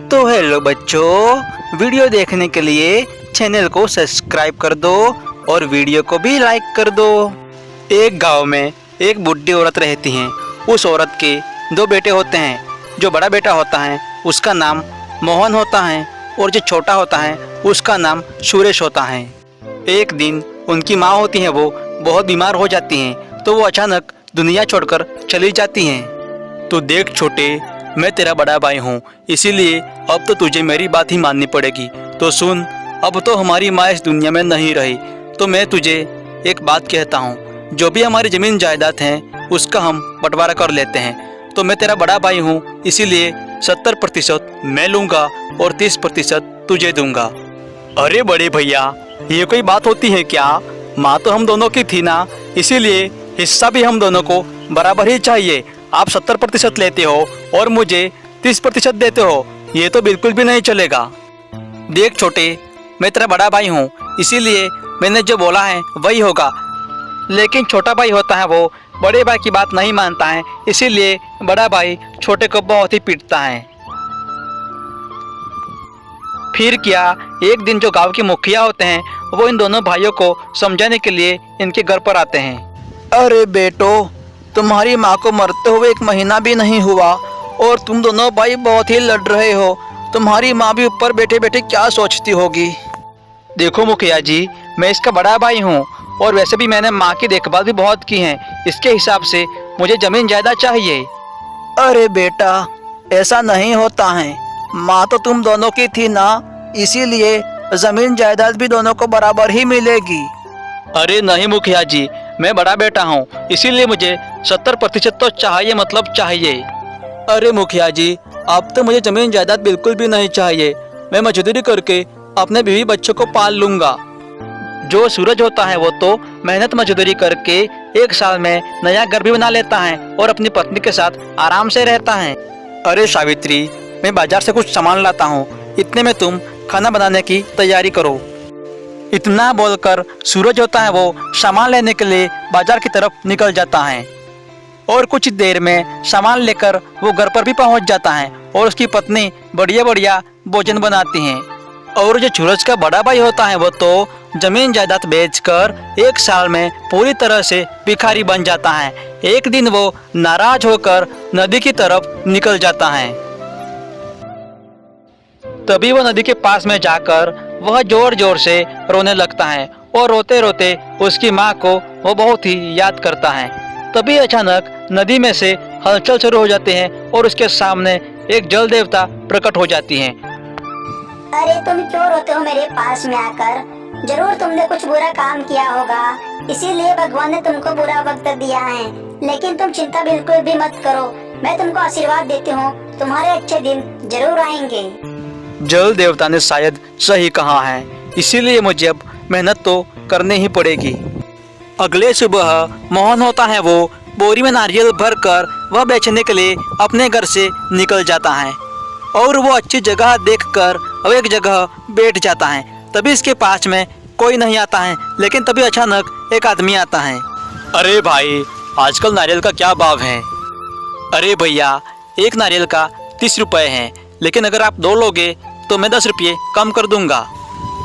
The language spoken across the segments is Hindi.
तो हेलो बच्चों, वीडियो देखने के लिए चैनल को सब्सक्राइब कर दो और वीडियो को भी लाइक कर दो। एक गांव में एक बूढ़ी औरत रहती हैं। उस औरत के दो बेटे होते हैं। जो बड़ा बेटा होता है उसका नाम मोहन होता है और जो छोटा होता है उसका नाम सुरेश होता है। एक दिन उनकी माँ होती है, वो बहुत बीमार हो जाती हैं, तो वो अचानक दुनिया छोड़कर चली जाती हैं। तो देख छोटे, मैं तेरा बड़ा भाई हूँ, इसीलिए अब तो तुझे मेरी बात ही माननी पड़ेगी। तो सुन, अब तो हमारी माँ इस दुनिया में नहीं रही, तो मैं तुझे एक बात कहता हूँ, जो भी हमारी ज़मीन जायदाद हैं उसका हम बंटवारा कर लेते हैं। तो मैं तेरा बड़ा भाई हूँ, इसीलिए 70% मैं लूँगा और 30% तुझे दूँगा। अरे बड़े भैया, ये कोई बात होती है क्या? माँ तो हम दोनों की थी ना, इसीलिए हिस्सा भी हम दोनों को बराबर ही चाहिए। आप 70% लेते हो और मुझे 30% देते हो, ये तो बिल्कुल भी नहीं चलेगा। देख छोटे, मैं तेरा बड़ा भाई हूँ, इसीलिए मैंने जो बोला है वही होगा। लेकिन छोटा भाई होता है वो बड़े भाई की बात नहीं मानता है, इसीलिए बड़ा भाई छोटे को बहुत ही पीटता है। फिर क्या, एक दिन जो गांव के मुखिया होते हैं वो इन दोनों भाइयों को समझाने के लिए इनके घर पर आते हैं। अरे बेटो, तुम्हारी माँ को मरते हुए 1 महीना भी नहीं हुआ और तुम दोनों भाई बहुत ही लड़ रहे हो। तुम्हारी माँ भी ऊपर बैठे बैठे क्या सोचती होगी। देखो मुखिया जी, मैं इसका बड़ा भाई हूँ और वैसे भी मैंने माँ की देखभाल भी बहुत की है, इसके हिसाब से मुझे ज़मीन ज़्यादा चाहिए। अरे बेटा, ऐसा नहीं होता है, माँ तो तुम दोनों की थी ना, इसीलिए ज़मीन जायदाद भी दोनों को बराबर ही मिलेगी। अरे नहीं मुखिया जी, मैं बड़ा बेटा हूँ, इसीलिए मुझे 70% तो चाहिए, मतलब चाहिए। अरे मुखिया जी, अब तो मुझे ज़मीन जायदाद बिल्कुल भी नहीं चाहिए। मैं मजदूरी करके अपने बीवी बच्चों को पाल लूँगा। जो सूरज होता है वो तो मेहनत मजदूरी करके 1 साल में नया घर भी बना लेता है और अपनी पत्नी के साथ आराम से रहता है। अरे सावित्री, मैं बाजार से कुछ सामान लाता हूँ, इतने में तुम खाना बनाने की तैयारी करो। इतना बोलकर सूरज होता है वो सामान लेने के लिए बाजार की तरफ निकल जाता है और कुछ देर में सामान लेकर वो घर पर भी पहुंच जाता है और उसकी पत्नी बढ़िया बढ़िया भोजन बनाती हैं। और जो सूरज का बड़ा भाई होता है वो तो जमीन जायदाद बेचकर 1 साल में पूरी तरह से भिखारी बन जाता है। एक दिन वो नाराज होकर नदी की तरफ निकल जाता है। तभी वो नदी के पास में जाकर वह जोर जोर से रोने लगता है और रोते रोते उसकी माँ को वो बहुत ही याद करता है। तभी अचानक नदी में से हलचल शुरू हो जाते हैं और उसके सामने एक जल देवता प्रकट हो जाती हैं। अरे तुम क्यों रोते हो मेरे पास में आकर? जरूर तुमने कुछ बुरा काम किया होगा, इसीलिए भगवान ने तुमको बुरा वक्त दिया है। लेकिन तुम चिंता बिल्कुल भी मत करो, मैं तुमको आशीर्वाद देती हूँ, तुम्हारे अच्छे दिन जरूर आएंगे। जल देवता ने शायद सही कहा है, इसीलिए मुझे अब मेहनत तो करनी ही पड़ेगी। अगले सुबह मोहन होता है वो बोरी में नारियल भरकर वह बेचने के लिए अपने घर से निकल जाता है और वो अच्छी जगह देखकर अब एक जगह बैठ जाता है। तभी इसके पास में कोई नहीं आता है, लेकिन तभी अचानक एक आदमी आता है। अरे भाई, आजकल नारियल का क्या भाव है? अरे भैया, एक नारियल का 30 रुपये है, लेकिन अगर आप 2 लोगे तो मैं 10 रुपये कम कर दूंगा।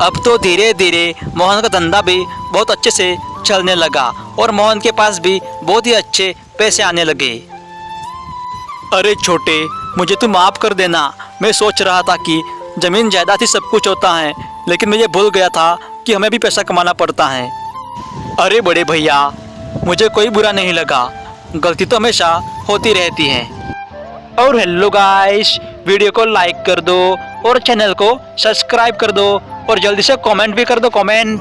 अब तो धीरे धीरे मोहन का धंधा भी बहुत अच्छे से चलने लगा और मोहन के पास भी बहुत ही अच्छे पैसे आने लगे। अरे छोटे, मुझे तू माफ़ कर देना। मैं सोच रहा था कि ज़मीन जायदाद ही सब कुछ होता है, लेकिन मैं ये भूल गया था कि हमें भी पैसा कमाना पड़ता है। अरे बड़े भैया, मुझे कोई बुरा नहीं लगा, गलती तो हमेशा होती रहती है। और हेलो गाइस, वीडियो को लाइक कर दो और चैनल को सब्सक्राइब कर दो और जल्दी से कमेंट भी कर दो, कमेंट।